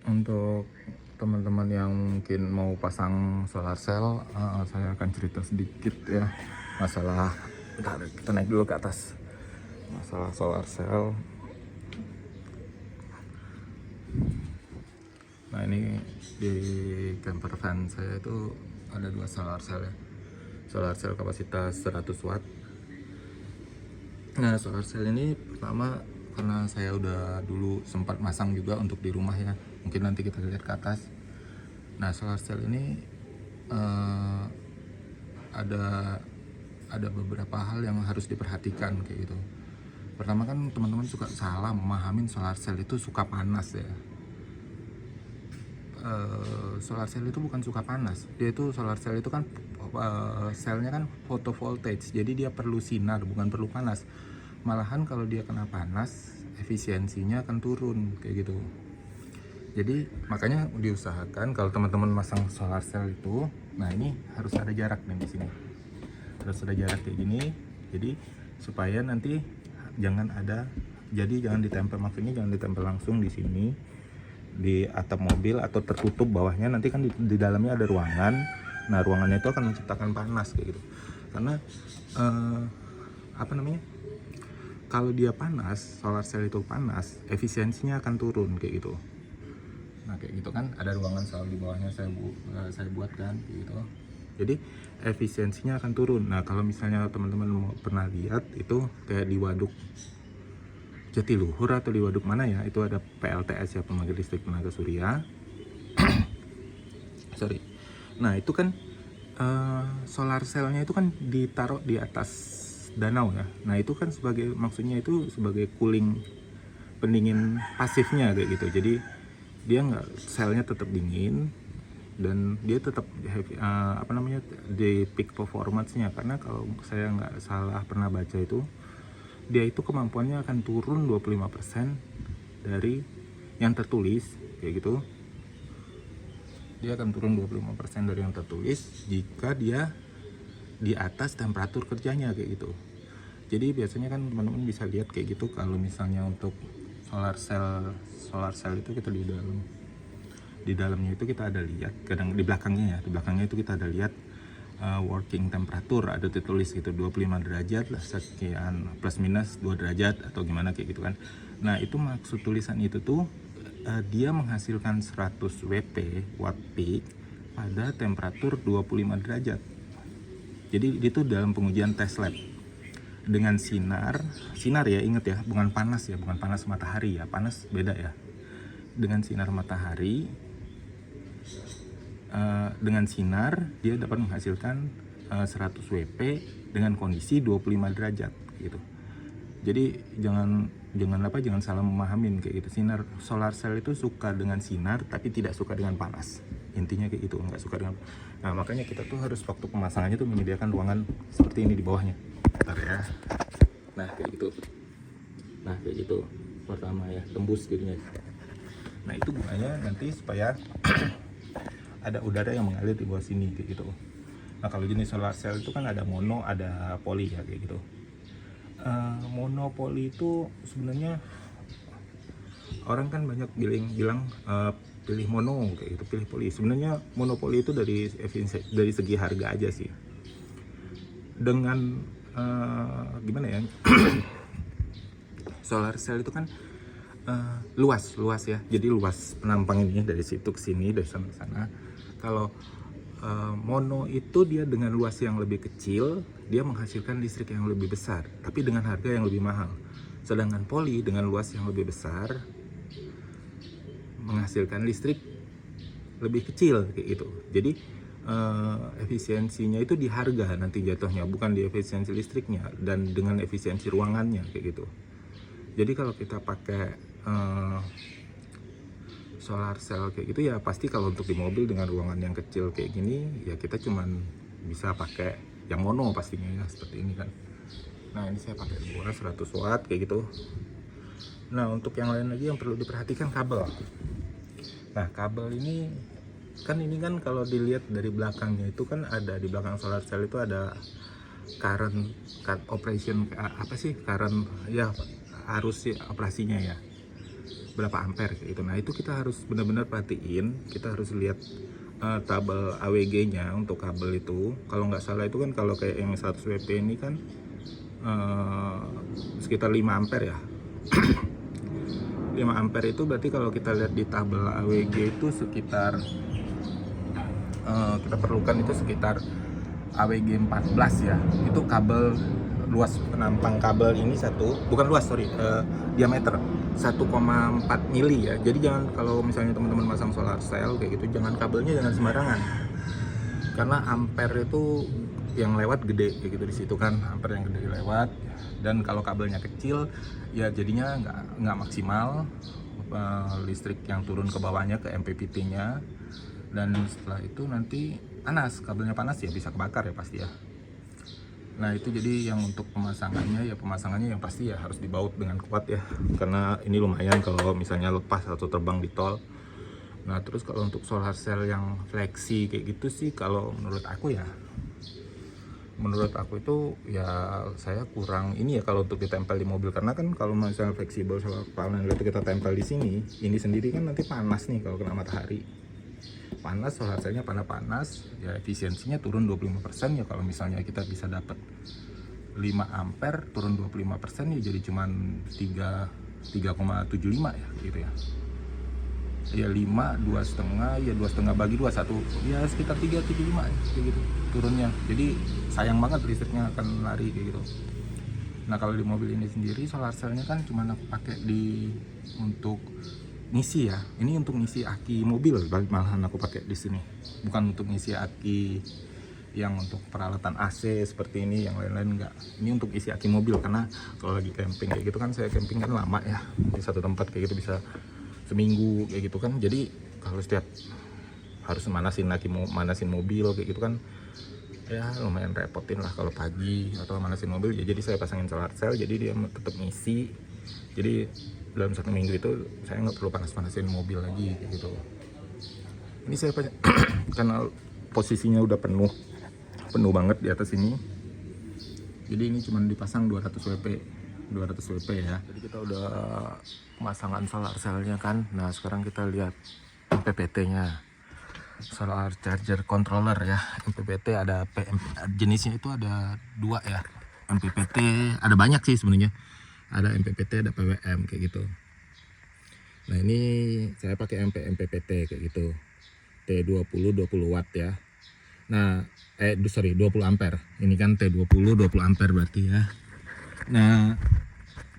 Untuk teman-teman yang mungkin mau pasang solar cell, saya akan cerita sedikit ya masalah. Bentar, kita naik dulu ke atas. Masalah solar cell. Nah, ini di camper van saya itu ada dua solar cell ya. Solar cell kapasitas 100 watt. Nah, solar cell ini pertama karena saya udah dulu sempat masang juga untuk di rumah ya. Mungkin nanti kita lihat ke atas. Nah, solar cell ini eh, ada beberapa hal yang harus diperhatikan kayak gitu. Pertama kan teman-teman suka salah memahamin solar cell itu suka panas ya. Solar cell itu bukan suka panas. Dia itu solar cell itu kan selnya kan photovoltaic. Jadi dia perlu sinar bukan perlu panas. Malahan kalau dia kena panas, efisiensinya akan turun kayak gitu. Jadi makanya diusahakan kalau teman-teman masang solar cell itu, nah ini harus ada jarak nih di sini. Harus ada jarak kayak gini. Jadi supaya nanti jangan ditempel, maksudnya jangan ditempel langsung di sini di atap mobil atau tertutup bawahnya. Nanti kan di dalamnya ada ruangan. Nah, ruangannya itu akan menciptakan panas kayak gitu. Karena kalau dia panas, solar cell itu panas, efisiensinya akan turun kayak gitu. Nah, kayak gitu kan ada ruangan selalu di bawahnya saya buat kan kayak gitu. Jadi efisiensinya akan turun. Nah, kalau misalnya teman-teman pernah lihat itu kayak di waduk Jatiluhur atau di waduk mana ya, itu ada PLTS ya, pembangkit listrik tenaga surya. Sorry. Nah, itu kan solar cell-nya itu kan ditaruh di atas danau ya. Nah, itu kan maksudnya itu sebagai cooling, pendingin pasifnya kayak gitu. Jadi dia selnya tetap dingin dan dia tetap di peak performance-nya. Karena kalau saya nggak salah pernah baca itu, dia itu kemampuannya akan turun 25% dari yang tertulis kayak gitu. Dia akan turun 25% dari yang tertulis jika dia di atas temperatur kerjanya kayak gitu. Jadi biasanya kan teman-teman bisa lihat kayak gitu kalau misalnya untuk solar cell itu kita di dalamnya itu kita ada lihat, kadang di belakangnya itu kita ada lihat working temperature, ada tertulis gitu 25 derajat lah, sekian plus minus 2 derajat atau gimana kayak gitu kan. Nah, itu maksud tulisan itu tuh dia menghasilkan 100 Wp watt peak pada temperatur 25 derajat. Jadi itu dalam pengujian test lab dengan sinar ya, inget ya, bukan panas matahari ya, panas beda ya. Dengan sinar matahari, dengan sinar dia dapat menghasilkan 100 Wp dengan kondisi 25 derajat gitu. Jadi jangan salah memahamin kayak gitu. Solar cell itu suka dengan sinar tapi tidak suka dengan panas. Intinya kayak gitu, nggak suka dengan. Nah, makanya kita tuh harus waktu pemasangannya tuh menyediakan ruangan seperti ini di bawahnya. Bentar ya. Nah, kayak gitu. Pertama ya, tembus gitu ya. Nah, itu gunanya nanti supaya ada udara yang mengalir di bawah sini kayak gitu. Nah, kalau jenis solar cell itu kan ada mono, ada poli ya kayak gitu. Monopoli itu sebenarnya orang kan banyak bilang pilih mono kayak gitu, pilih poli. Sebenarnya monopoli itu dari segi harga aja sih. Dengan gimana ya? Solar cell itu kan luas ya. Jadi luas penampang ini dari situ ke sini, dari sana ke sana. Kalau mono itu dia dengan luas yang lebih kecil, dia menghasilkan listrik yang lebih besar, tapi dengan harga yang lebih mahal. Sedangkan poli dengan luas yang lebih besar menghasilkan listrik lebih kecil kayak gitu. Jadi efisiensinya itu di harga nanti jatuhnya, bukan di efisiensi listriknya dan dengan efisiensi ruangannya kayak gitu. Jadi kalau kita pakai solar cell kayak gitu ya, pasti kalau untuk di mobil dengan ruangan yang kecil kayak gini ya kita cuman bisa pakai yang mono pastinya ya, seperti ini kan. Nah, ini saya pakai 100 watt kayak gitu. Nah, untuk yang lain lagi yang perlu diperhatikan kabel. Nah, kabel ini kan kalau dilihat dari belakangnya itu kan ada, di belakang solar cell itu ada current operation, current ya, arus operasinya ya. berapa ampere kayak gitu. Nah itu kita harus benar-benar perhatiin, kita harus lihat tabel AWG-nya untuk kabel itu. Kalau nggak salah itu kan kalau kayak yang 100 WP ini kan sekitar 5 ampere ya. 5 ampere itu berarti kalau kita lihat di tabel AWG itu sekitar kita perlukan itu sekitar AWG 14 ya. Itu kabel luas penampang kabel ini diameter 1,4 mili ya. Jadi jangan, kalau misalnya teman-teman pasang solar cell kayak gitu, jangan kabelnya jangan sembarangan, karena ampere itu yang lewat gede kayak gitu di situ kan, ampere yang gede lewat. Dan kalau kabelnya kecil ya jadinya nggak maksimal listrik yang turun ke bawahnya ke MPPT-nya, dan setelah itu nanti panas, kabelnya panas ya bisa kebakar ya pasti ya. Nah itu jadi yang untuk pemasangannya yang pasti ya harus dibaut dengan kuat ya, karena ini lumayan kalau misalnya lepas atau terbang di tol. Nah terus kalau untuk solar cell yang fleksi kayak gitu sih, kalau menurut aku itu ya saya kurang ini ya kalau untuk ditempel di mobil, karena kan kalau misalnya fleksibel solar panel itu kita tempel di sini, ini sendiri kan nanti panas nih kalau kena matahari. Panas, solar cellnya panas ya, efisiensinya turun 25% ya. Kalau misalnya kita bisa dapat 5 ampere turun 25% ya jadi cuman 3,75 ya gitu ya. Ya 5, 2,5 ya 2,5 bagi 2, 1 ya sekitar 3,75 ya, kayak gitu turunnya. Jadi sayang banget listriknya akan lari kayak gitu. Nah kalau di mobil ini sendiri solar cellnya kan cuma aku pakai untuk ngisi ya. Ini untuk ngisi aki mobil malahan aku pakai di sini. Bukan untuk ngisi aki yang untuk peralatan AC seperti ini, yang lain-lain enggak. Ini untuk isi aki mobil, karena kalau lagi camping kayak gitu kan, saya camping kan lama ya. Di satu tempat kayak gitu bisa seminggu kayak gitu kan. Jadi kalau setiap harus manasin mobil kayak gitu kan ya lumayan repotin lah kalau pagi atau manasin mobil ya. Jadi saya pasangin solar cell, jadi dia tetap ngisi. Jadi dalam 1 minggu itu saya nggak perlu panas-panasin mobil lagi kayak gitu. Ini saya karena posisinya udah penuh banget di atas ini, jadi ini cuma dipasang 200 WP ya. Jadi kita udah pemasangan solar cellnya kan. Nah sekarang kita lihat MPPT-nya, solar charger controller ya. MPPT ada jenisnya itu ada 2 ya. MPPT ada banyak sih sebenarnya, ada MPPT, ada PWM kayak gitu. Nah ini saya pakai MPPT kayak gitu, T20 20 watt ya. Nah 20 ampere, ini kan T20 20 ampere berarti ya. Nah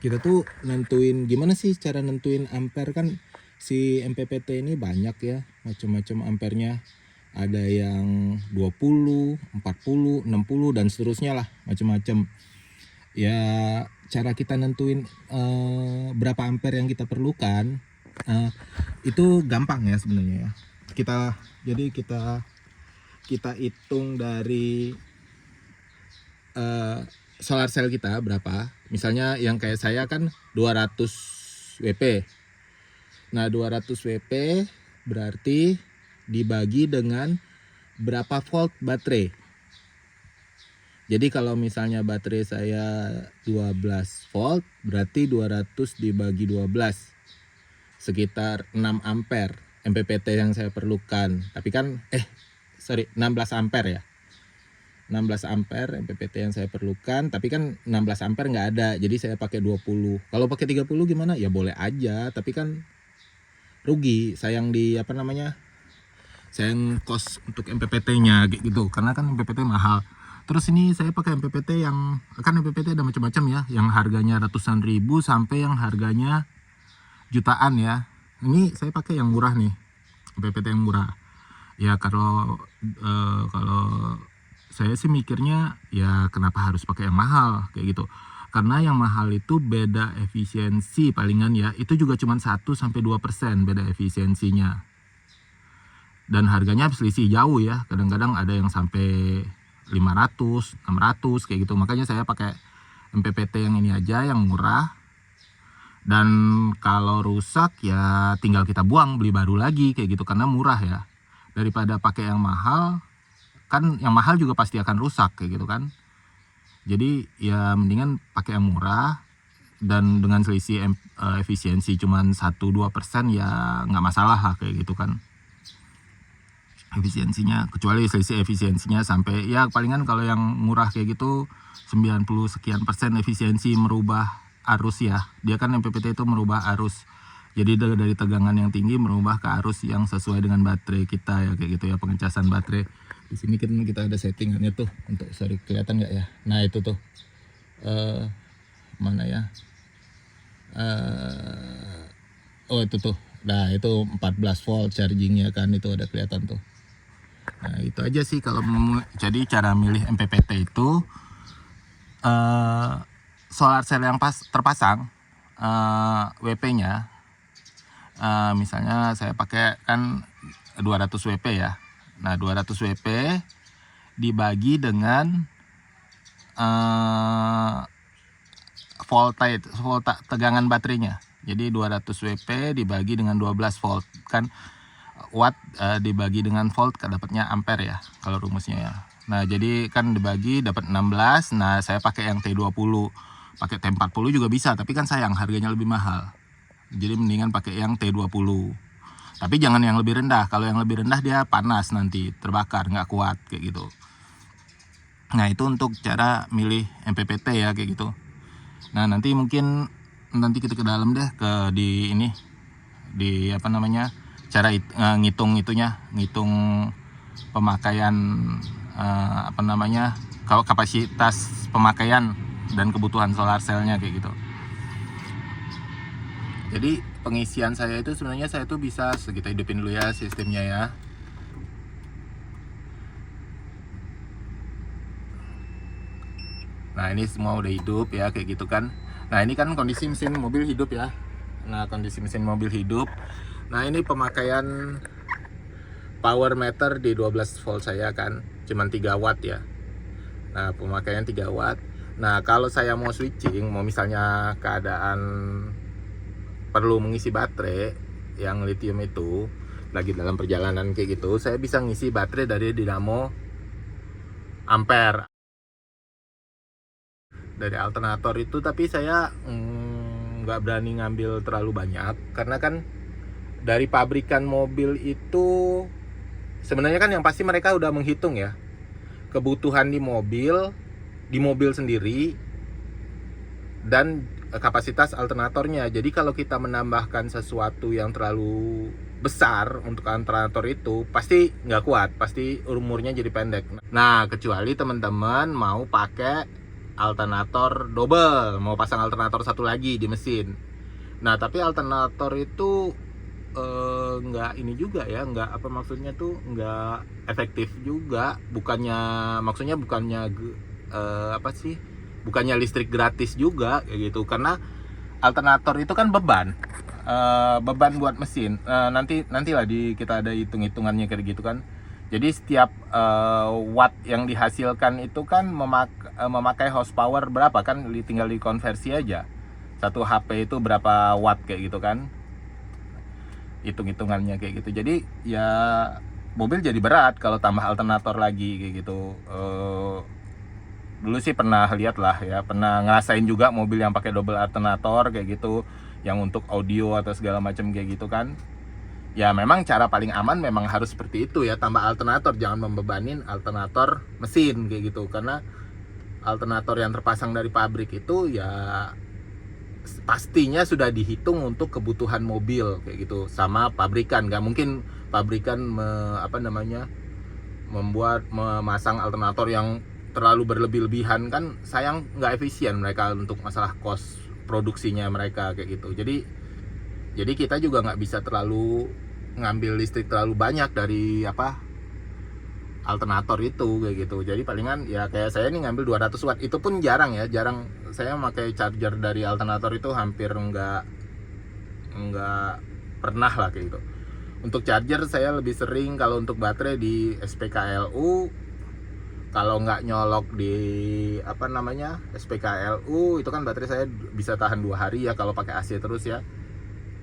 kita tuh nentuin gimana sih cara nentuin ampere kan. Si MPPT ini banyak ya, macam-macam ampernya. Ada yang 20, 40, 60 dan seterusnya lah, macam-macam. Ya cara kita nentuin berapa ampere yang kita perlukan itu gampang ya sebenarnya ya. Kita hitung dari solar cell kita berapa. Misalnya yang kayak saya kan 200 WP. Nah 200 WP berarti dibagi dengan berapa volt baterai. Jadi kalau misalnya baterai saya 12 volt, berarti 200 dibagi 12, sekitar 6 ampere MPPT yang saya perlukan. Tapi kan 16 ampere ya. 16 ampere MPPT yang saya perlukan, tapi kan 16 ampere nggak ada, jadi saya pakai 20. Kalau pakai 30 gimana? Ya boleh aja, tapi kan rugi, sayang sayang cost untuk MPPT-nya gitu, karena kan MPPT mahal. Terus ini saya pakai MPPT yang kan MPPT ada macam-macam ya, yang harganya ratusan ribu sampai yang harganya jutaan ya. Ini saya pakai yang murah nih, MPPT yang murah. Ya kalau saya sih mikirnya ya kenapa harus pakai yang mahal kayak gitu. Karena yang mahal itu beda efisiensi palingan ya, itu juga cuma 1-2% beda efisiensinya. Dan harganya selisih jauh ya, kadang-kadang ada yang sampai 500, 600 kayak gitu. Makanya saya pakai MPPT yang ini aja, yang murah. Dan kalau rusak ya tinggal kita buang, beli baru lagi kayak gitu, karena murah ya. Daripada pakai yang mahal, kan yang mahal juga pasti akan rusak kayak gitu kan. Jadi ya mendingan pakai yang murah. dan dengan selisih efisiensi cuman 1-2% ya nggak masalah lah kayak gitu kan efisiensinya, kecuali selisih efisiensinya sampai ya palingan kalau yang murah kayak gitu 90 sekian persen efisiensi merubah arus ya. Dia kan MPPT itu merubah arus. Jadi dari tegangan yang tinggi merubah ke arus yang sesuai dengan baterai kita ya kayak gitu ya, pengecasan baterai. Di sini kan kita ada settingannya tuh untuk sorry kelihatan nggak ya? Nah itu tuh mana ya? Oh itu tuh. Nah itu 14 volt chargingnya kan, itu ada kelihatan tuh. Nah itu aja sih kalau jadi cara milih MPPT itu solar cell yang terpasang WP-nya misalnya saya pakai kan 200 WP ya. Nah 200 WP dibagi dengan voltage tegangan baterainya. Jadi 200 WP dibagi dengan 12 volt kan, watt dibagi dengan volt dapatnya ampere ya kalau rumusnya ya. Nah jadi kan dibagi dapat 16. Nah saya pakai yang T20, pakai T40 juga bisa, tapi kan sayang harganya lebih mahal. Jadi mendingan pakai yang T20. Tapi jangan yang lebih rendah. Kalau yang lebih rendah dia panas nanti, terbakar, nggak kuat kayak gitu. Nah itu untuk cara milih MPPT ya kayak gitu. Nah nanti mungkin nanti kita ke dalam deh ke di ini di apa namanya cara ngitung pemakaian apa namanya kapasitas pemakaian dan kebutuhan solar cellnya kayak gitu. Jadi pengisian saya itu sebenarnya saya tuh bisa kita hidupin dulu ya sistemnya ya. Nah ini semua udah hidup ya kayak gitu kan. Nah ini kan kondisi mesin mobil hidup ya. Nah kondisi mesin mobil hidup. Nah ini pemakaian power meter di 12 volt saya kan cuman 3 watt ya. Nah pemakaian 3 watt. Nah kalau saya mau switching, mau misalnya keadaan perlu mengisi baterai yang lithium itu lagi dalam perjalanan kayak gitu, saya bisa ngisi baterai dari dinamo ampere dari alternator itu. Tapi saya nggak berani ngambil terlalu banyak karena kan dari pabrikan mobil itu sebenarnya kan yang pasti mereka udah menghitung ya kebutuhan di mobil sendiri dan kapasitas alternatornya. Jadi kalau kita menambahkan sesuatu yang terlalu besar untuk alternator itu pasti nggak kuat, pasti umurnya jadi pendek. Nah kecuali teman-teman mau pakai alternator double, mau pasang alternator satu lagi di mesin. Nah tapi alternator itu nggak ini juga ya, nggak apa maksudnya tuh nggak efektif juga. Maksudnya bukannya apa sih, bukannya listrik gratis juga kayak gitu, karena alternator itu kan beban buat mesin. Nantilah kita ada hitungannya kayak gitu kan. Jadi setiap watt yang dihasilkan itu kan memakai horsepower berapa kan, tinggal dikonversi aja. 1 HP itu berapa watt kayak gitu kan, hitungannya kayak gitu. Jadi ya mobil jadi berat kalau tambah alternator lagi kayak gitu. Dulu sih pernah lihat lah ya, pernah ngerasain juga mobil yang pakai double alternator kayak gitu, yang untuk audio atau segala macam kayak gitu kan. Ya memang cara paling aman memang harus seperti itu ya, tambah alternator, jangan membebanin alternator mesin kayak gitu. Karena alternator yang terpasang dari pabrik itu ya pastinya sudah dihitung untuk kebutuhan mobil kayak gitu sama pabrikan. Nggak mungkin pabrikan memasang alternator yang terlalu berlebih-lebihan kan, sayang, nggak efisien mereka untuk masalah cost produksinya mereka kayak gitu. Jadi kita juga nggak bisa terlalu ngambil listrik terlalu banyak dari alternator itu kayak gitu. Jadi palingan ya kayak saya nih ngambil 200 watt, itu pun jarang saya pakai charger dari alternator itu, hampir nggak pernah lah kayak gitu. Untuk charger saya lebih sering kalau untuk baterai di SPKLU. Kalau nggak nyolok di SPKLU itu kan baterai saya bisa tahan 2 hari ya kalau pakai AC terus ya.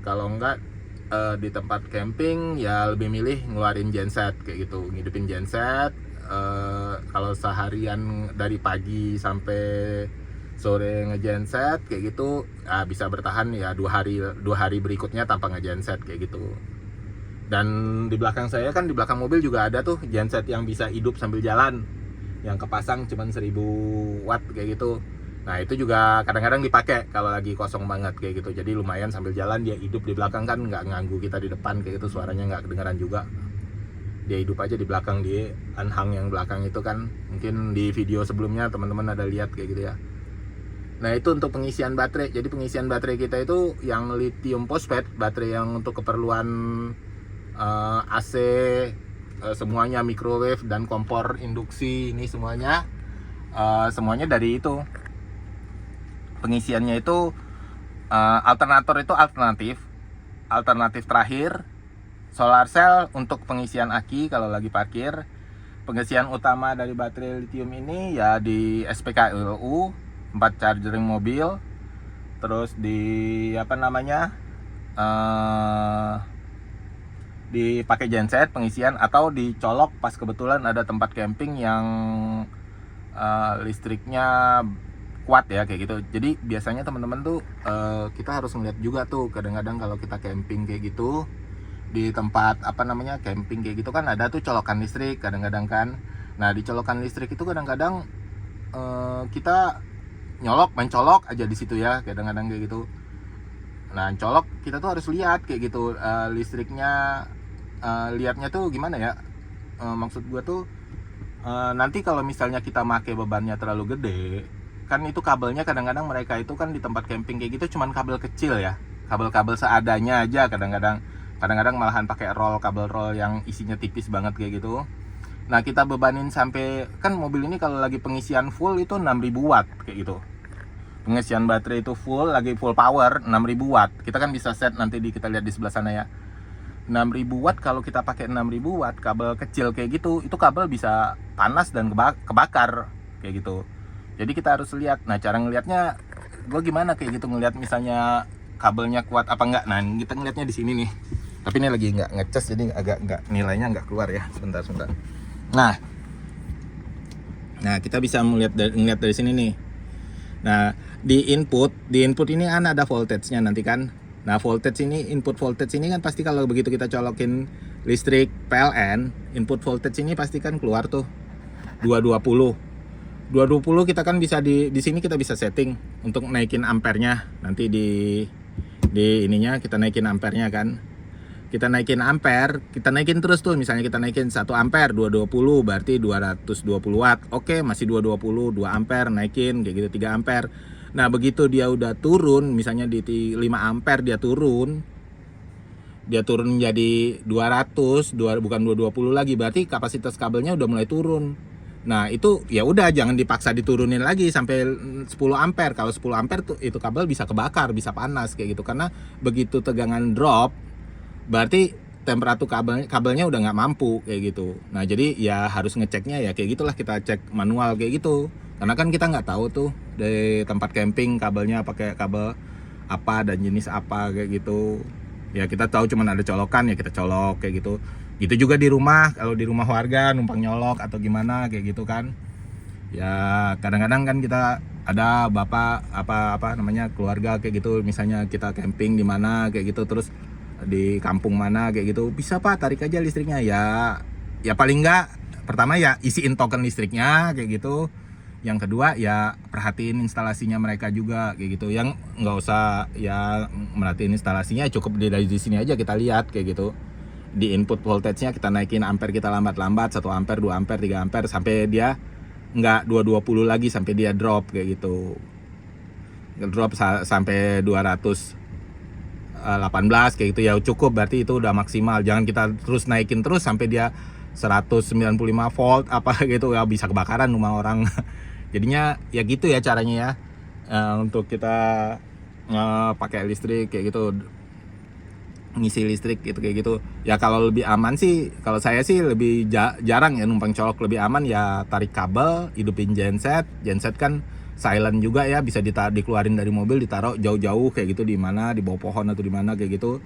Kalau nggak di tempat camping ya lebih milih ngeluarin genset kayak gitu, ngidupin genset. Kalau seharian dari pagi sampai sore ngegenset kayak gitu, bisa bertahan ya 2 hari berikutnya tanpa ngegenset kayak gitu. Dan di belakang saya kan, di belakang mobil juga ada tuh genset yang bisa hidup sambil jalan, yang kepasang cuman 1000 watt kayak gitu. Nah itu juga kadang-kadang dipakai kalau lagi kosong banget kayak gitu. Jadi lumayan sambil jalan dia hidup di belakang kan, nggak nganggu kita di depan kayak gitu, suaranya nggak kedengaran juga. Dia hidup aja di belakang, di anhang yang belakang itu kan. Mungkin di video sebelumnya teman-teman ada lihat kayak gitu ya. Nah itu untuk pengisian baterai. Jadi pengisian baterai kita itu yang lithium phosphate, baterai yang untuk keperluan AC, semuanya, microwave dan kompor induksi, ini semuanya dari itu. Pengisiannya itu alternator itu alternatif terakhir. Solar cell untuk pengisian aki kalau lagi parkir. Pengisian utama dari baterai lithium ini ya di SPKLU, tempat charging mobil. Terus di dipakai genset pengisian, atau dicolok pas kebetulan ada tempat camping yang listriknya kuat ya kayak gitu. Jadi biasanya teman-teman tuh kita harus ngeliat juga tuh, kadang-kadang kalau kita camping kayak gitu di tempat camping kayak gitu kan ada tuh colokan listrik kadang-kadang kan. Nah di colokan listrik itu kadang-kadang kita main colok aja di situ ya kadang-kadang kayak gitu. Nah colok kita tuh harus lihat kayak gitu listriknya, lihatnya tuh gimana ya, maksud gua tuh nanti kalau misalnya kita pakai bebannya terlalu gede kan, itu kabelnya kadang-kadang mereka itu kan di tempat camping kayak gitu cuman kabel kecil ya, kabel-kabel seadanya aja kadang-kadang malahan pakai kabel roll yang isinya tipis banget kayak gitu. Nah kita bebanin sampai, kan mobil ini kalau lagi pengisian full itu 6000 watt kayak gitu, pengisian baterai itu full, lagi full power 6000 watt. Kita kan bisa set, nanti kita lihat di sebelah sana ya, 6000 watt. Kalau kita pakai 6000 watt kabel kecil kayak gitu, itu kabel bisa panas dan kebakar kayak gitu. Jadi kita harus lihat. Nah cara ngelihatnya gue gimana kayak gitu, ngelihat misalnya kabelnya kuat apa enggak. Nah kita ngelihatnya di sini nih, tapi ini lagi nggak ngecas jadi nilainya nggak keluar ya, sebentar. Nah kita bisa ngelihat dari sini nih. Nah di input ini kan ada voltage-nya nanti kan. Nah voltage ini, input voltage ini kan pasti kalau begitu kita colokin listrik PLN, input voltage ini pasti kan keluar tuh 220 kita kan bisa di sini kita bisa setting untuk naikin ampernya. Nanti di ininya kita naikin ampernya kan. Kita naikin ampere, kita naikin terus tuh. Misalnya kita naikin 1 ampere 220 berarti 220 watt. Oke, masih 220, 2 ampere naikin kayak gitu 3 ampere. Nah, begitu dia udah turun, misalnya di 5 ampere dia turun jadi 200, bukan 220 lagi, berarti kapasitas kabelnya udah mulai turun. Nah itu ya udah, jangan dipaksa diturunin lagi sampai 10 ampere. Kalau 10 ampere tuh itu kabel bisa kebakar, bisa panas kayak gitu, karena begitu tegangan drop berarti temperatur kabelnya udah nggak mampu kayak gitu. Nah jadi ya harus ngeceknya ya kayak gitulah, kita cek manual kayak gitu, karena kan kita nggak tahu tuh dari tempat camping kabelnya pakai kabel apa dan jenis apa kayak gitu. Ya kita tahu cuman ada colokan ya kita colok kayak gitu. Itu juga di rumah, kalau di rumah warga numpang nyolok atau gimana kayak gitu kan. Ya kadang-kadang kan kita ada bapak keluarga kayak gitu, misalnya kita camping di mana kayak gitu, terus di kampung mana kayak gitu, bisa Pak tarik aja listriknya. Ya paling enggak pertama ya isiin token listriknya kayak gitu. Yang kedua ya perhatiin instalasinya mereka juga kayak gitu. Yang nggak usah ya merhatiin instalasinya, cukup dari di sini aja kita lihat kayak gitu. Di input voltage-nya kita naikin ampere kita lambat-lambat, 1 ampere, 2 ampere, 3 ampere sampai dia nggak 220 lagi, sampai dia drop kayak gitu. Drop sampai 218 kayak gitu ya cukup, berarti itu udah maksimal. Jangan kita terus naikin terus sampai dia 195 volt apa gitu, ya bisa kebakaran rumah orang. Jadinya ya gitu ya caranya ya, untuk kita pakai listrik kayak gitu, ngisi listrik gitu kayak gitu. Ya kalau lebih aman sih, kalau saya sih lebih jarang ya numpang colok, lebih aman ya tarik kabel, hidupin genset kan silent juga ya, bisa dikeluarin dari mobil, ditaruh jauh-jauh kayak gitu, di mana, di bawah pohon atau di mana kayak gitu.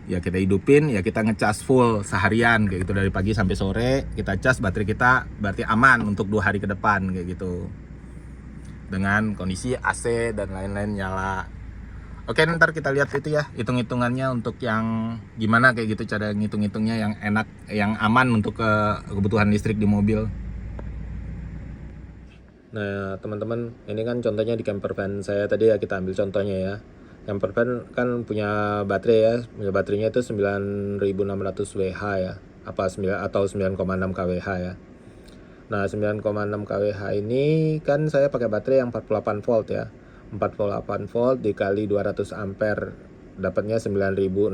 Ya kita hidupin, ya kita ngecas full seharian kayak gitu, dari pagi sampai sore kita cas baterai kita, berarti aman untuk 2 hari ke depan kayak gitu. dengan kondisi AC dan lain-lain nyala. Oke, ntar kita lihat itu ya, hitung-hitungannya untuk yang gimana kayak gitu, cara ngitung-hitungnya yang enak, yang aman untuk kebutuhan listrik di mobil. Nah teman-teman, ini kan contohnya di camper van saya tadi ya, kita ambil contohnya ya. Camper van kan punya baterai ya, punya baterainya itu 9600 Wh ya, atau 9,6 kWh ya. Nah 9,6 kWh ini kan saya pakai baterai yang 48 volt ya. 48 volt dikali 200 ampere dapatnya 9600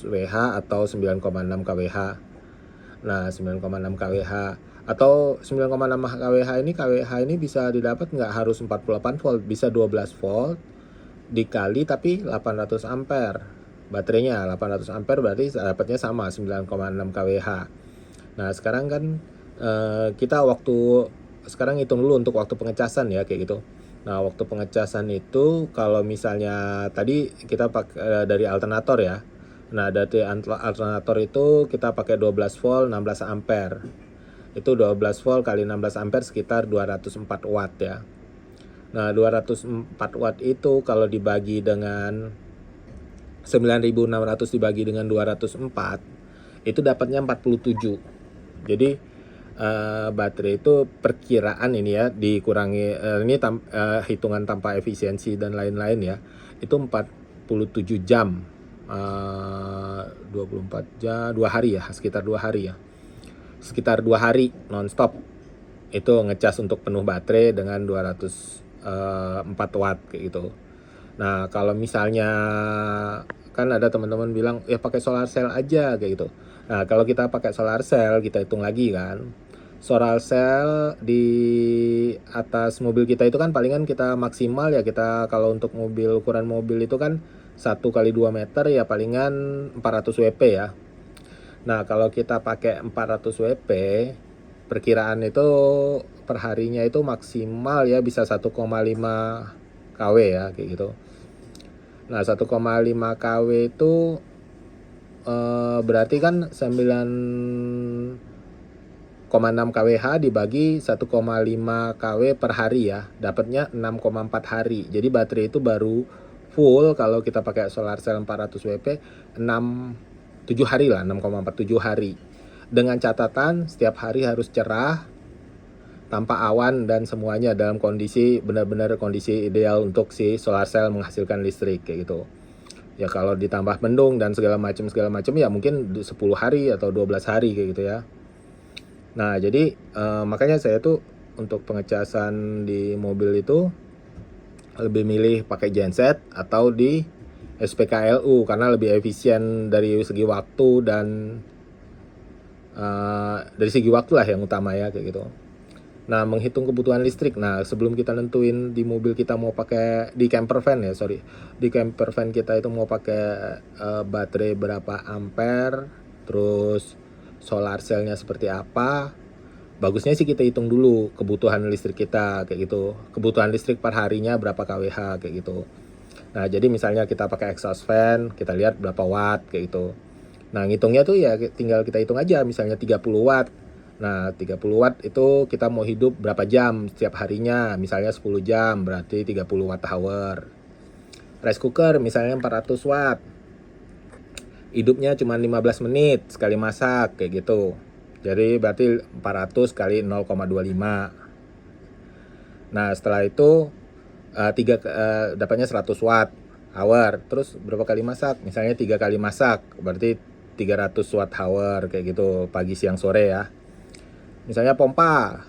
Wh atau 9,6 kWh. Nah 9,6 kWh atau 9,6 kWh ini bisa didapat nggak harus 48 volt, bisa 12 volt dikali tapi 800 ampere baterainya. 800 ampere berarti dapatnya sama 9,6 kWh. Nah sekarang kan kita sekarang hitung dulu untuk waktu pengecasan ya kayak gitu. Nah waktu pengecasan itu kalau misalnya tadi kita pakai dari alternator ya. Nah dari alternator itu kita pakai 12 volt 16 ampere. Itu 12 volt kali 16 ampere sekitar 204 watt ya. Nah 204 watt itu kalau dibagi dengan 9600 dibagi dengan 204 itu dapatnya 47. Jadi baterai itu perkiraan ini ya, dikurangi ini hitungan tanpa efisiensi dan lain-lain ya, itu 47 jam, 24 jam 2 hari ya, sekitar 2 hari ya, sekitar 2 hari nonstop itu ngecas untuk penuh baterai dengan 204 watt kayak gitu. Nah kalau misalnya kan ada teman-teman bilang ya pakai solar cell aja kayak gitu. Nah kalau kita pakai solar cell, kita hitung lagi kan, solar cell di atas mobil kita itu kan palingan kita maksimal ya, kita kalau untuk mobil, ukuran mobil itu kan 1 kali 2 meter ya palingan 400 WP ya. Nah kalau kita pakai 400 WP, perkiraan itu perharinya itu maksimal ya bisa 1,5 kW ya kayak gitu. Nah 1,5 kW itu berarti kan 9,6 kWh dibagi 1,5 kW per hari ya, dapatnya 6,4 hari. Jadi baterai itu baru full kalau kita pakai solar cell 400 WP 7 hari lah, 6,47 hari. Dengan catatan setiap hari harus cerah, tanpa awan dan semuanya dalam kondisi benar-benar kondisi ideal untuk si solar cell menghasilkan listrik kayak gitu. Ya kalau ditambah mendung dan segala macam ya mungkin 10 hari atau 12 hari kayak gitu ya. Nah jadi makanya saya tuh untuk pengecasan di mobil itu lebih milih pakai genset atau di SPKLU karena lebih efisien dari segi waktu dan dari segi waktu lah yang utama ya kayak gitu. Nah menghitung kebutuhan listrik. Nah sebelum kita nentuin di mobil kita mau pakai, di camper van ya di camper van kita itu mau pakai baterai berapa ampere, terus solar cellnya seperti apa, bagusnya sih kita hitung dulu kebutuhan listrik kita kayak gitu, kebutuhan listrik per harinya berapa kWh kayak gitu. Nah jadi misalnya kita pakai exhaust fan, kita lihat berapa watt kayak gitu. Nah ngitungnya tuh ya tinggal kita hitung aja, misalnya 30 watt. Nah 30 watt itu kita mau hidup berapa jam setiap harinya, misalnya 10 jam berarti 30 watt hour. Rice cooker misalnya 400 watt, hidupnya cuma 15 menit sekali masak kayak gitu. Jadi berarti 400 kali 0,25. Nah setelah itu dapatnya 100 watt hour. Terus berapa kali masak? Misalnya 3 kali masak berarti 300 watt hour kayak gitu, pagi siang sore ya. Misalnya pompa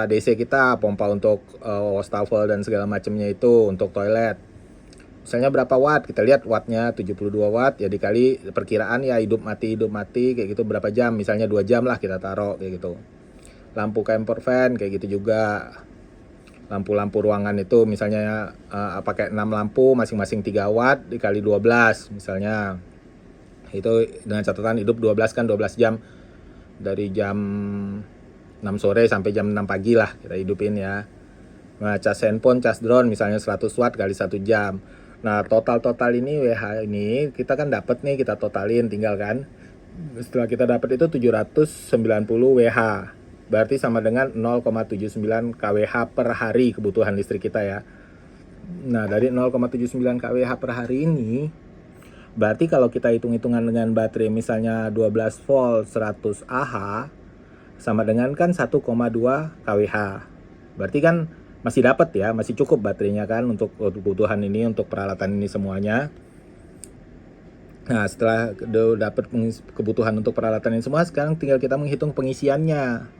DC kita, pompa untuk wastafel dan segala macamnya itu untuk toilet. Misalnya berapa watt? Kita lihat wattnya 72 watt ya dikali perkiraan ya hidup mati kayak gitu berapa jam, misalnya 2 jam lah kita taruh kayak gitu. Lampu camper van kayak gitu juga. Lampu-lampu ruangan itu misalnya pakai 6 lampu masing-masing 3 watt dikali 12 misalnya. Itu dengan catatan hidup 12 kan 12 jam. Dari jam 6 sore sampai jam 6 pagi lah kita hidupin ya. Nah, cas handphone, cas drone misalnya 100 watt kali 1 jam. Nah, total ini WH ini kita kan dapat nih, kita totalin tinggal kan. Setelah kita dapat itu 790 WH. berarti sama dengan 0,79 kWh per hari kebutuhan listrik kita ya. Nah, dari 0,79 kWh per hari ini, berarti kalau kita hitung-hitungan dengan baterai misalnya 12 volt 100 Ah, sama dengan kan 1,2 kWh. Berarti kan masih dapat ya, masih cukup baterainya kan untuk kebutuhan ini, untuk peralatan ini semuanya. Nah, setelah dapat kebutuhan untuk peralatan ini semua, sekarang tinggal kita menghitung pengisiannya.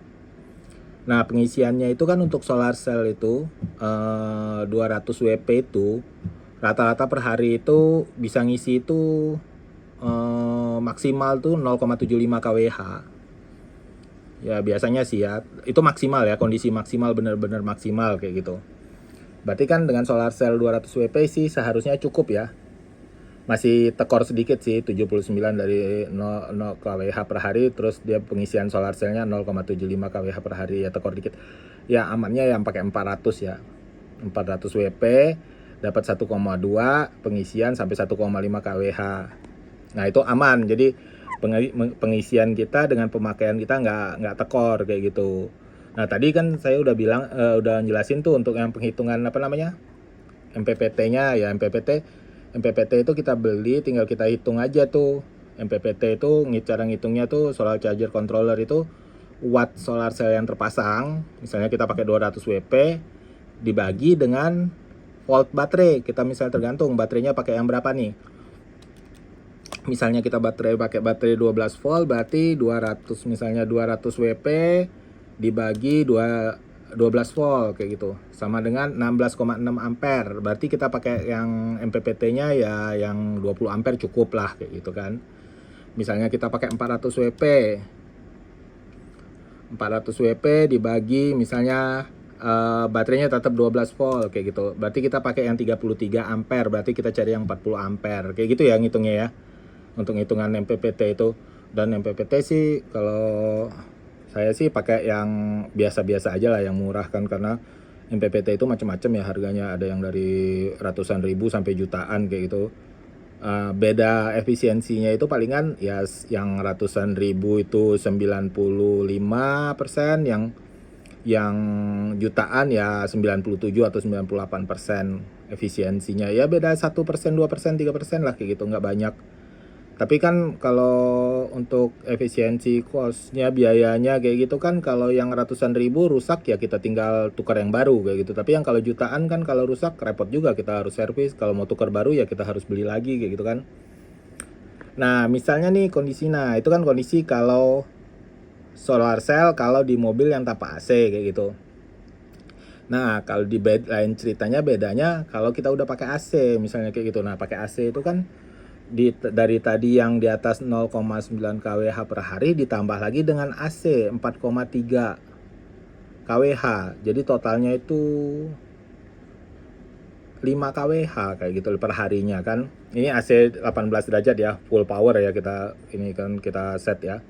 Nah, pengisiannya itu kan untuk solar cell itu 200 WP itu rata-rata per hari itu bisa ngisi itu maksimal tuh 0,75 kWh. Ya biasanya sih ya, itu maksimal ya, kondisi maksimal, bener-bener maksimal kayak gitu. Berarti kan dengan solar cell 200 WP sih seharusnya cukup ya. Masih tekor sedikit sih, 79 dari 0 kWh per hari, terus dia pengisian solar cellnya 0,75 kWh per hari, ya tekor dikit. Ya amannya yang pakai 400 ya. 400 WP dapat 1,2 pengisian sampai 1,5 kWh. Nah, itu aman. Jadi pengisian kita dengan pemakaian kita nggak tekor kayak gitu. Nah, tadi kan saya udah bilang, udah jelasin tuh untuk yang penghitungan apa namanya, MPPT-nya ya. MPPT itu kita beli, tinggal kita hitung aja tuh. MPPT itu cara ngitungnya tuh solar charger controller itu watt solar cell yang terpasang. Misalnya kita pakai 200 WP dibagi dengan volt baterai. Kita misalnya tergantung baterainya pakai yang berapa nih. Misalnya kita pakai baterai 12 volt, berarti 200, misalnya 200 WP dibagi 12 volt kayak gitu, sama dengan 16,6 ampere. Berarti kita pakai yang MPPT-nya ya yang 20 ampere cukup lah kayak gitu kan. Misalnya kita pakai 400 WP. 400 WP dibagi misalnya baterainya tetap 12 volt kayak gitu. Berarti kita pakai yang 33 ampere, berarti kita cari yang 40 ampere. Kayak gitu ya ngitungnya ya. Untuk hitungan MPPT itu. Dan MPPT sih kalau saya sih pakai yang biasa-biasa aja lah, yang murah kan, karena MPPT itu macam-macam ya harganya, ada yang dari ratusan ribu sampai jutaan kayak gitu. Beda efisiensinya itu palingan ya, yang ratusan ribu itu 95%, yang jutaan ya 97 atau 98% efisiensinya. Ya beda 1%, 2%, 3% lah kayak gitu, nggak banyak. Tapi kan kalau untuk efisiensi cost-nya, biayanya kayak gitu kan, kalau yang ratusan ribu rusak ya kita tinggal tukar yang baru kayak gitu. Tapi yang kalau jutaan kan, kalau rusak repot juga, kita harus servis. Kalau mau tukar baru ya kita harus beli lagi kayak gitu kan. Nah, misalnya nih kondisi, nah itu kan kondisi kalau solar cell kalau di mobil yang tanpa AC kayak gitu. Nah, kalau di lain ceritanya, bedanya kalau kita udah pakai AC misalnya kayak gitu. Nah, pakai AC itu kan dari tadi yang di atas 0,9 kWh per hari ditambah lagi dengan AC 4,3 kWh. Jadi totalnya itu 5 kWh kayak gitu per harinya kan. Ini AC 18 derajat ya, full power ya, kita ini kan kita set ya.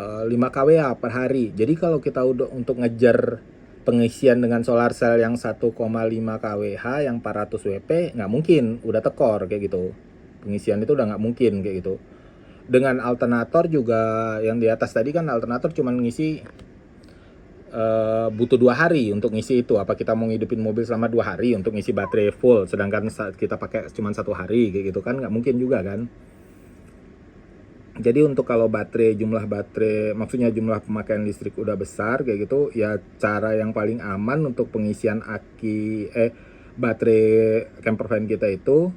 5 kWh per hari. Jadi kalau kita udah untuk ngejar pengisian dengan solar cell yang 1,5 kWh yang 400 WP, nggak mungkin, udah tekor kayak gitu. Pengisian itu udah nggak mungkin kayak gitu. Dengan alternator juga yang di atas tadi kan, alternator cuma ngisi butuh 2 hari untuk ngisi itu. Apa kita mau ngidupin mobil selama 2 hari untuk ngisi baterai full, sedangkan saat kita pakai cuma 1 hari kayak gitu kan, nggak mungkin juga kan. Jadi untuk kalau jumlah baterai, maksudnya jumlah pemakaian listrik udah besar kayak gitu, ya cara yang paling aman untuk pengisian baterai camper van kita itu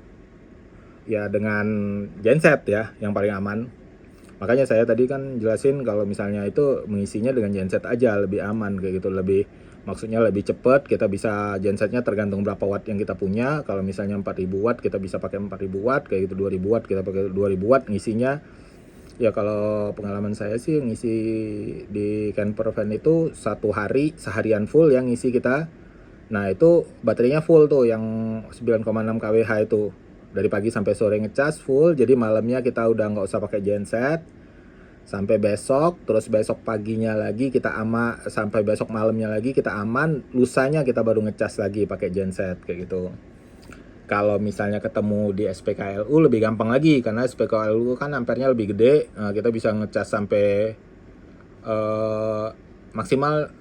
ya dengan genset ya, yang paling aman. Makanya saya tadi kan jelasin kalau misalnya itu mengisinya dengan genset aja lebih aman kayak gitu, maksudnya lebih cepat. Kita bisa gensetnya tergantung berapa watt yang kita punya. Kalau misalnya 4000 watt kita bisa pakai 4000 watt kayak gitu, 2000 watt kita pakai 2000 watt ngisinya. Ya kalau pengalaman saya sih ngisi di camper van itu seharian full yang ngisi kita. Nah itu baterainya full tuh yang 9,6 kWh itu, dari pagi sampai sore ngecas full. Jadi malamnya kita udah nggak usah pakai genset sampai besok. Terus besok paginya lagi kita sampai besok malamnya lagi kita aman. Lusanya kita baru ngecas lagi pakai genset kayak gitu. Kalau misalnya ketemu di SPKLU lebih gampang lagi, karena SPKLU kan ampernya lebih gede. Kita bisa ngecas sampai maksimal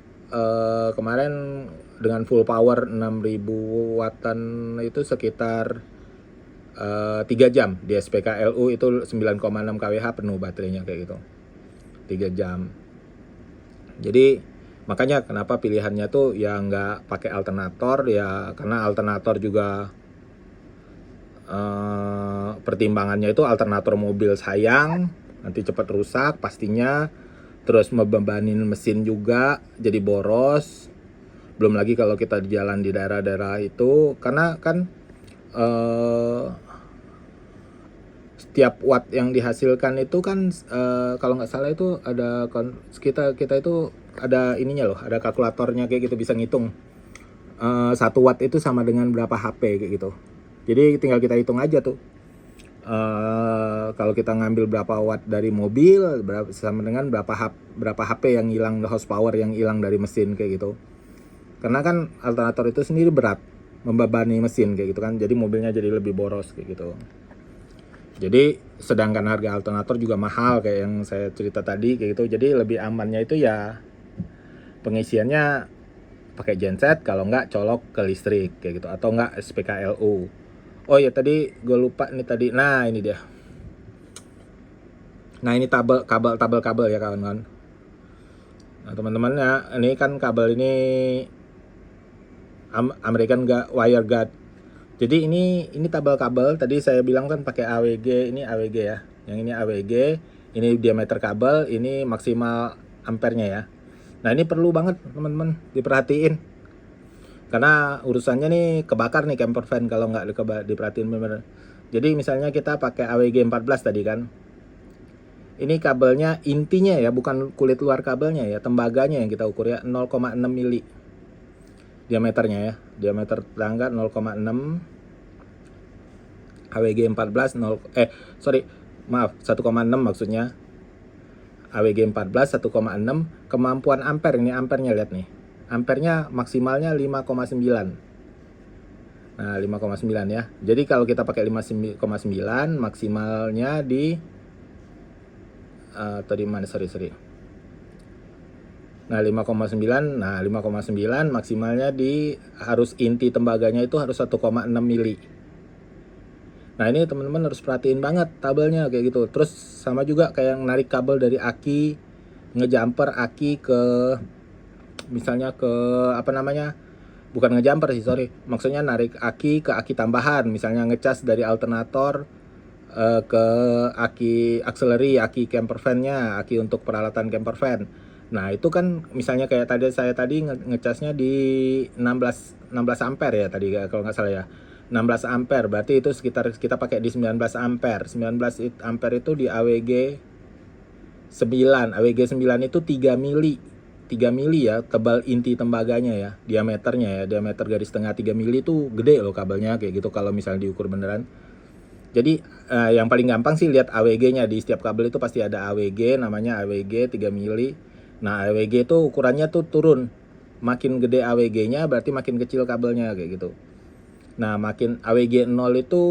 kemarin dengan full power 6000 wattan itu sekitar 3 jam. Di SPKLU itu 9,6 kWh penuh baterainya kayak gitu, 3 jam. Jadi makanya kenapa pilihannya tuh ya nggak pakai alternator ya, karena alternator juga pertimbangannya itu alternator mobil sayang, nanti cepat rusak pastinya, terus membebanin mesin juga jadi boros. Belum lagi kalau kita di jalan di daerah-daerah itu, karena kan setiap watt yang dihasilkan itu kan kalau nggak salah itu ada kita itu ada ininya loh, ada kalkulatornya kayak gitu, bisa ngitung 1 watt itu sama dengan berapa HP kayak gitu. Jadi tinggal kita hitung aja tuh. Kalau kita ngambil berapa watt dari mobil, sama dengan berapa HP yang hilang, horsepower yang hilang dari mesin kayak gitu. Karena kan alternator itu sendiri berat, membebani mesin kayak gitu kan. Jadi mobilnya jadi lebih boros kayak gitu. Jadi sedangkan harga alternator juga mahal kayak yang saya cerita tadi kayak gitu. Jadi lebih amannya itu ya pengisiannya pakai genset, kalau nggak colok ke listrik kayak gitu, atau nggak SPKLU. Oh ya tadi gue lupa nih tadi. Nah ini dia. Nah ini kabel ya kawan-kawan. Nah teman-teman ya, ini kan kabel ini American Wire Guard. Jadi ini tabel kabel. Tadi saya bilang kan pakai AWG, ini AWG ya. Yang ini AWG, ini diameter kabel, ini maksimal ampernya ya. Nah ini perlu banget teman-teman diperhatiin. Karena urusannya nih kebakar nih camper van kalau nggak diperhatiin bener. Jadi misalnya kita pakai AWG 14 tadi kan. Ini kabelnya intinya ya, bukan kulit luar kabelnya ya, tembaganya yang kita ukur ya, 0,6 mili diameternya ya. Diameter tangga 0,6. AWG 14 1,6 maksudnya. AWG 14 1,6. Kemampuan ampere, ini ampernya lihat nih. Ampernya maksimalnya 5,9. Nah 5,9 ya. Jadi kalau kita pakai 5,9 maksimalnya di tadi mana sorry. Nah 5,9 maksimalnya di harus inti tembaganya itu harus 1,6 mili. Nah ini teman-teman harus perhatiin banget tabelnya kayak gitu. Terus sama juga kayak yang narik kabel dari aki, ngejumper aki ke misalnya ke bukan ngejumper sih, sorry, maksudnya narik aki ke aki tambahan, misalnya ngecas dari alternator ke aki auxiliary, aki camper van-nya, aki untuk peralatan camper van. Nah itu kan misalnya kayak saya tadi ngecasnya di 16 ampere ya tadi kalau nggak salah ya, 16 ampere, berarti itu sekitar kita pakai di 19 ampere. 19 ampere itu di AWG 9. AWG 9 itu 3 mili ya, tebal inti tembaganya ya, diameternya ya, diameter garis tengah 3 mili itu gede loh kabelnya kayak gitu kalau misalnya diukur beneran. Jadi yang paling gampang sih lihat AWG-nya, di setiap kabel itu pasti ada AWG, namanya AWG 3 mili. Nah AWG itu ukurannya tuh turun, makin gede AWG-nya berarti makin kecil kabelnya kayak gitu. Nah makin AWG 0 itu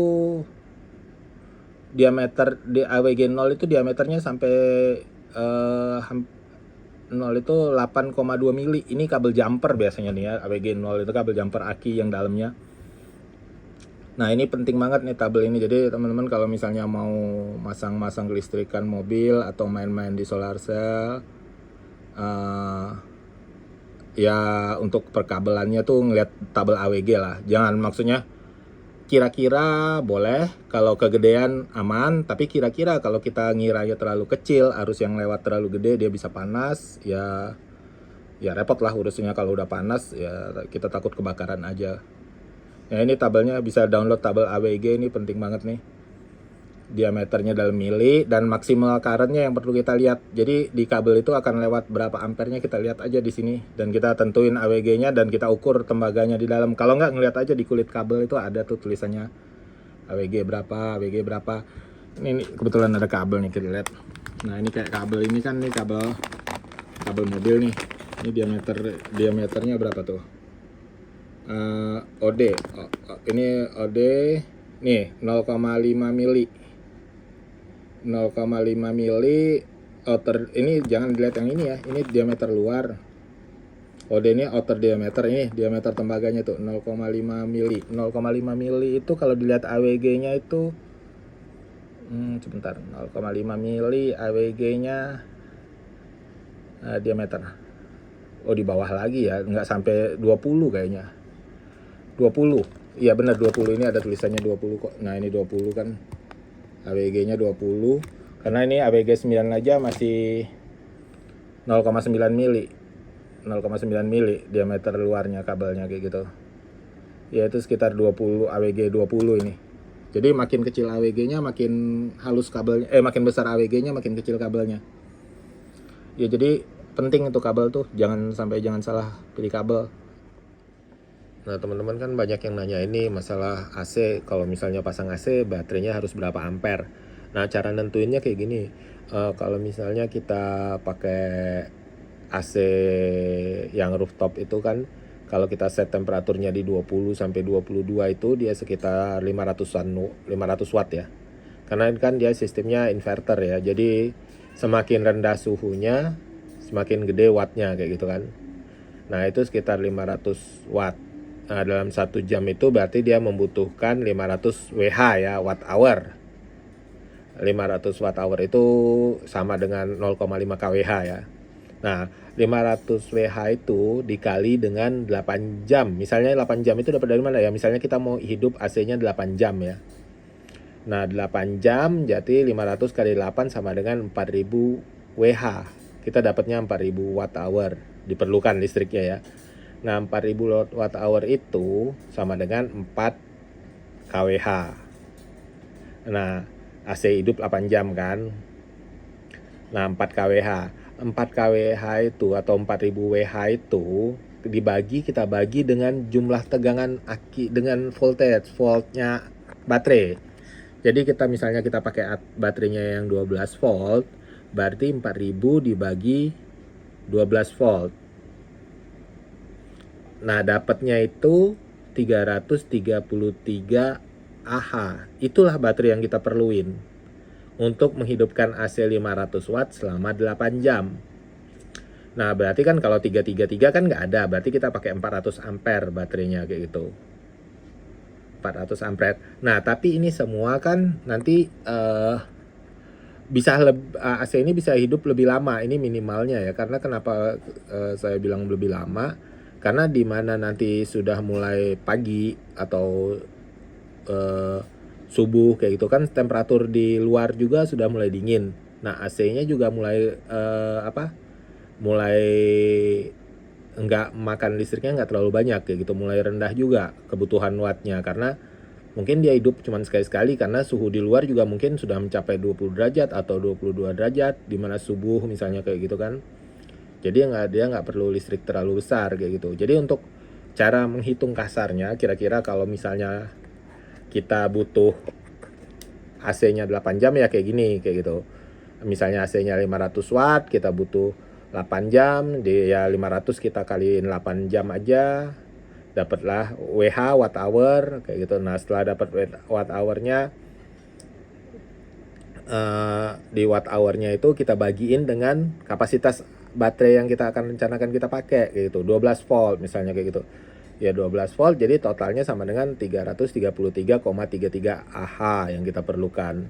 AWG 0 itu diameternya sampai 0 itu 8,2 mili. Ini kabel jumper biasanya nih ya. AWG 0 itu kabel jumper aki yang dalamnya. Nah ini penting banget nih tabel ini. Jadi teman-teman kalau misalnya mau masang kelistrikan mobil atau main-main di solar cell, ya untuk perkabelannya tuh ngeliat tabel AWG lah. Jangan maksudnya kira-kira boleh, kalau kegedean aman, tapi kira-kira kalau kita ngiranya terlalu kecil, arus yang lewat terlalu gede, dia bisa panas, ya repot lah urusnya. Kalau udah panas ya kita takut kebakaran aja. Ya ini tabelnya, bisa download tabel AWG, ini penting banget nih. Diameternya dalam mili dan maksimal currentnya yang perlu kita lihat. Jadi di kabel itu akan lewat berapa ampernya, kita lihat aja di sini dan kita tentuin AWG-nya dan kita ukur tembaganya di dalam. Kalau nggak, ngeliat aja di kulit kabel itu ada tuh tulisannya AWG berapa. Ini kebetulan ada kabel nih, kita lihat. Nah ini kayak kabel ini kan, nih kabel mobil nih. Ini diameternya berapa tuh? OD. Ini OD nih 0,5 mili. 0,5 mili. Ini jangan dilihat yang ini ya, ini diameter luar. Oh, dia ini outer diameter, ini diameter tembaganya tuh 0,5 mili. 0,5 mili itu kalau dilihat AWG-nya itu sebentar, 0,5 mili AWG-nya diameter. Oh, di bawah lagi ya, nggak sampai 20 kayaknya. 20. Iya benar 20, ini ada tulisannya 20 kok. Nah, ini 20 kan. AWG-nya 20. Karena ini AWG 9 aja masih 0,9 mili. 0,9 mili diameter luarnya kabelnya kayak gitu. Ya itu sekitar 20 AWG 20 ini. Jadi makin kecil AWG-nya makin halus kabelnya, makin besar AWG-nya makin kecil kabelnya. Ya jadi penting itu kabel tuh, jangan salah pilih kabel. Nah teman-teman kan banyak yang nanya ini masalah AC, kalau misalnya pasang AC baterainya harus berapa ampere. Nah cara nentuinnya kayak gini, kalau misalnya kita pakai AC yang rooftop itu kan, kalau kita set temperaturnya di 20 sampai 22 itu dia sekitar 500 watt ya. Karena kan dia sistemnya inverter ya. Jadi semakin rendah suhunya semakin gede wattnya kayak gitu kan. Nah, itu sekitar 500 watt. Nah, dalam 1 jam itu berarti dia membutuhkan 500 Wh ya, watt hour. 500 watt hour itu sama dengan 0,5 kWh ya. Nah, 500 Wh itu dikali dengan 8 jam. Misalnya 8 jam itu dapat dari mana ya? Misalnya kita mau hidup AC-nya 8 jam ya. Nah, 8 jam jadi 500 kali 8 sama dengan 4000 Wh. Kita dapatnya 4000 watt hour. Diperlukan listriknya ya. Nah, 4000 watt hour itu sama dengan 4 kWh. Nah, AC hidup 8 jam kan. Nah, 4 kWh. 4 kWh itu atau 4000 Wh itu kita bagi dengan jumlah tegangan aki dengan voltnya baterai. Jadi misalnya kita pakai baterainya yang 12 volt, berarti 4000 dibagi 12 volt. Nah, dapatnya itu 333 Ah. Itulah baterai yang kita perluin untuk menghidupkan AC 500 watt selama 8 jam. Nah, berarti kan kalau 333 kan nggak ada, berarti kita pakai 400 ampere baterainya kayak gitu. 400 ampere. Nah, tapi ini semua kan nanti AC ini bisa hidup lebih lama, ini minimalnya ya. Karena kenapa saya bilang lebih lama? Karena di mana nanti sudah mulai pagi atau subuh kayak gitu kan, temperatur di luar juga sudah mulai dingin. Nah, AC-nya juga mulai mulai nggak makan listriknya, nggak terlalu banyak kayak gitu, mulai rendah juga kebutuhan wattnya, karena mungkin dia hidup cuma sekali-sekali karena suhu di luar juga mungkin sudah mencapai 20 derajat atau 22 derajat di mana subuh misalnya kayak gitu kan. Jadi dia nggak perlu listrik terlalu besar kayak gitu. Jadi untuk cara menghitung kasarnya, kira-kira kalau misalnya kita butuh AC-nya 8 jam ya kayak gini, kayak gitu. Misalnya AC-nya 500 watt, kita butuh 8 jam, ya 500 kita kaliin 8 jam aja, dapatlah WH watt hour kayak gitu. Nah, setelah dapat watt hournya, di watt hournya itu kita bagiin dengan kapasitas baterai yang kita akan rencanakan kita pakai kayak gitu, 12 volt misalnya kayak gitu. Ya 12 volt, jadi totalnya sama dengan 333,33 Ah yang kita perlukan.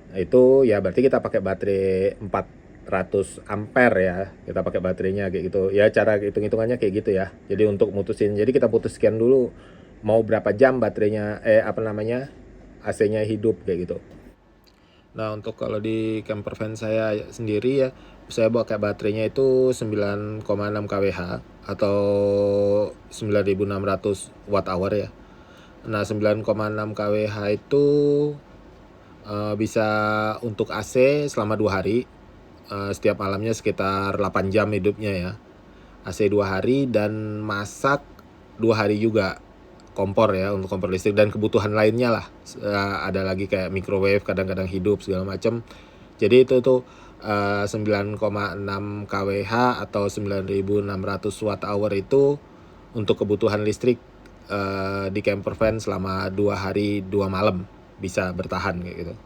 Nah, itu ya berarti kita pakai baterai 400 ampere ya. Kita pakai baterainya kayak gitu. Ya cara hitung-hitungannya kayak gitu ya. Jadi untuk mutusin, jadi kita putuskan dulu mau berapa jam baterainya AC-nya hidup kayak gitu. Nah, untuk kalau di camper van saya sendiri ya, saya pakai baterainya itu 9,6 kWh atau 9600 watt hour ya. Nah, 9,6 kWh itu bisa untuk AC selama 2 hari. Setiap malamnya sekitar 8 jam hidupnya ya. AC 2 hari dan masak 2 hari juga. Kompor ya, untuk kompor listrik dan kebutuhan lainnya lah. Ada lagi kayak microwave kadang-kadang hidup segala macam. Jadi itu tuh 9,6 kWh atau 9600 watt hour itu untuk kebutuhan listrik di camper van selama 2 hari 2 malam bisa bertahan kayak gitu.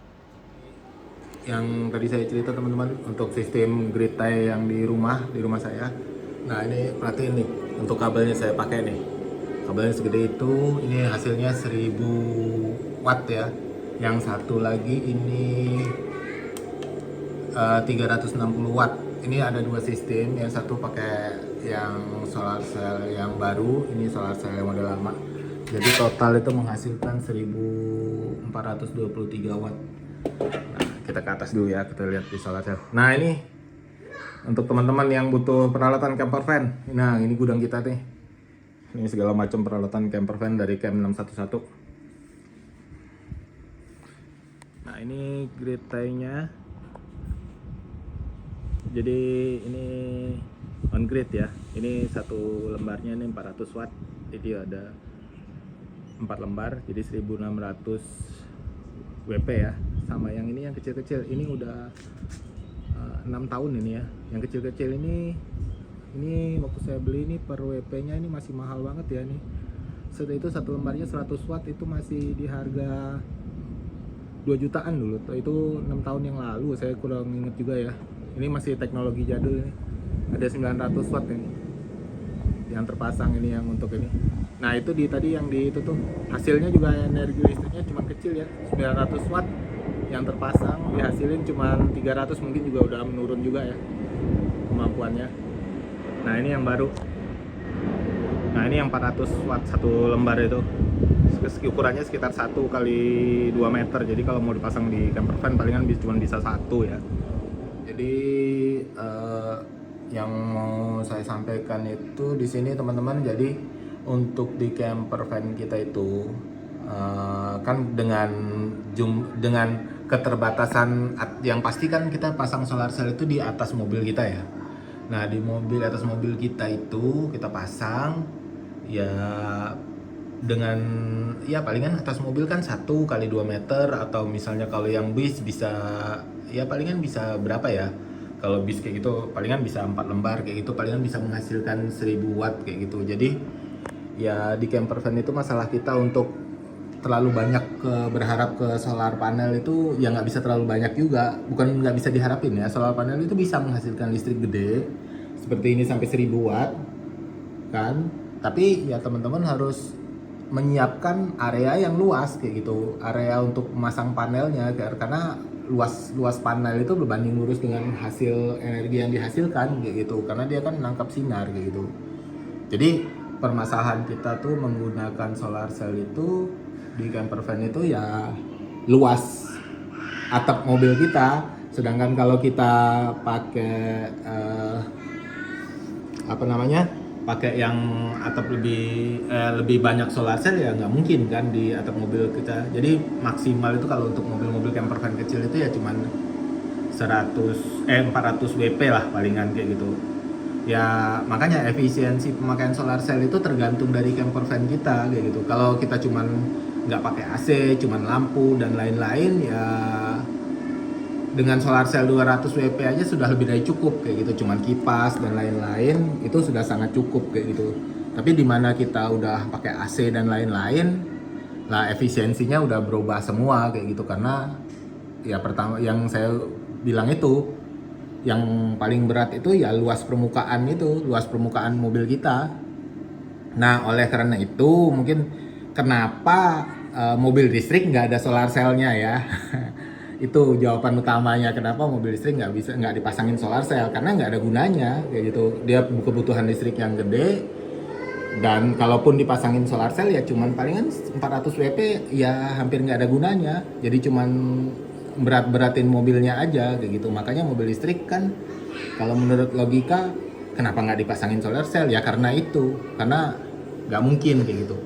Yang tadi saya cerita teman-teman, untuk sistem grid tie yang di rumah saya Nah ini perhatiin nih, untuk kabelnya saya pakai nih. Kabelnya segede itu, ini hasilnya 1000 watt ya. Yang satu lagi ini 360 watt. Ini ada dua sistem, yang satu pakai yang solar cell yang baru, ini solar cell yang model lama. Jadi total itu menghasilkan 1423 watt. Nah, kita ke atas dulu ya, kita lihat di solar cell. Nah ini untuk teman-teman yang butuh peralatan camper van, nah ini gudang kita nih. Ini segala macam peralatan camper van dari Camp 611. Nah ini grid tie-nya. Jadi ini on grid ya. Ini satu lembarnya ini 400 watt. Jadi ada 4 lembar, jadi 1600 WP ya. Sama yang ini yang kecil-kecil, ini udah 6 tahun ini ya. Yang kecil-kecil ini waktu saya beli ini per WP nya ini masih mahal banget ya nih. Setelah itu satu lembarnya 100 watt itu masih di harga 2 jutaan dulu. Itu 6 tahun yang lalu, saya kurang inget juga ya. Ini masih teknologi jadul ini. Ada 900 watt ini yang terpasang, ini yang untuk ini. Nah itu tadi yang di itu tuh hasilnya juga energi listriknya cuma kecil ya, 900 watt yang terpasang, dihasilin cuma 300, mungkin juga udah menurun juga ya kemampuannya. Nah ini yang baru. Nah ini yang 400 watt satu lembar itu. Ukurannya sekitar 1 kali 2 meter. Jadi kalau mau dipasang di camper van palingan cuma bisa 1 ya. Jadi yang mau saya sampaikan itu di sini teman-teman, jadi untuk di camper van kita itu kan dengan keterbatasan yang pasti kan kita pasang solar cell itu di atas mobil kita ya. Nah di atas mobil kita itu kita pasang ya dengan ya palingan atas mobil kan 1 kali 2 meter, atau misalnya kalau yang bis bisa ya palingan bisa berapa ya, kalau bis kayak gitu palingan bisa 4 lembar kayak gitu, palingan bisa menghasilkan 1000 watt kayak gitu. Jadi ya di camper van itu masalah kita untuk terlalu banyak berharap ke solar panel itu ya nggak bisa terlalu banyak juga, bukan nggak bisa diharapin ya. Solar panel itu bisa menghasilkan listrik gede seperti ini sampai 1000 watt kan, tapi ya teman-teman harus menyiapkan area yang luas kayak gitu, area untuk memasang panelnya, karena luas panel itu berbanding lurus dengan hasil energi yang dihasilkan kayak gitu, karena dia kan menangkap sinar kayak gitu. Jadi permasalahan kita tuh menggunakan solar cell itu di camper van itu ya luas atap mobil kita, sedangkan kalau kita pakai pakai yang atap lebih banyak solar cell ya nggak mungkin kan di atap mobil kita. Jadi maksimal itu kalau untuk mobil-mobil camper van kecil itu ya cuman 400 WP lah palingan kayak gitu. Ya makanya efisiensi pemakaian solar cell itu tergantung dari camper van kita kayak gitu. Kalau kita cuman nggak pakai AC, cuman lampu dan lain-lain ya dengan solar cell 200 WP aja sudah lebih dari cukup kayak gitu, cuman kipas dan lain-lain itu sudah sangat cukup kayak gitu. Tapi di mana kita udah pakai AC dan lain-lain, lah efisiensinya udah berubah semua kayak gitu, karena ya pertama yang saya bilang itu yang paling berat itu ya luas permukaan mobil kita. Nah oleh karena itu mungkin kenapa mobil listrik nggak ada solar cell-nya ya. Itu jawaban utamanya kenapa mobil listrik nggak dipasangin solar cell, karena nggak ada gunanya kayak gitu. Dia kebutuhan listrik yang gede, dan kalaupun dipasangin solar cell ya cuman palingan 400 WP ya hampir nggak ada gunanya. Jadi cuman berat-beratin mobilnya aja kayak gitu. Makanya mobil listrik kan kalau menurut logika kenapa nggak dipasangin solar cell ya karena nggak mungkin kayak gitu.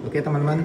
Oke teman-teman.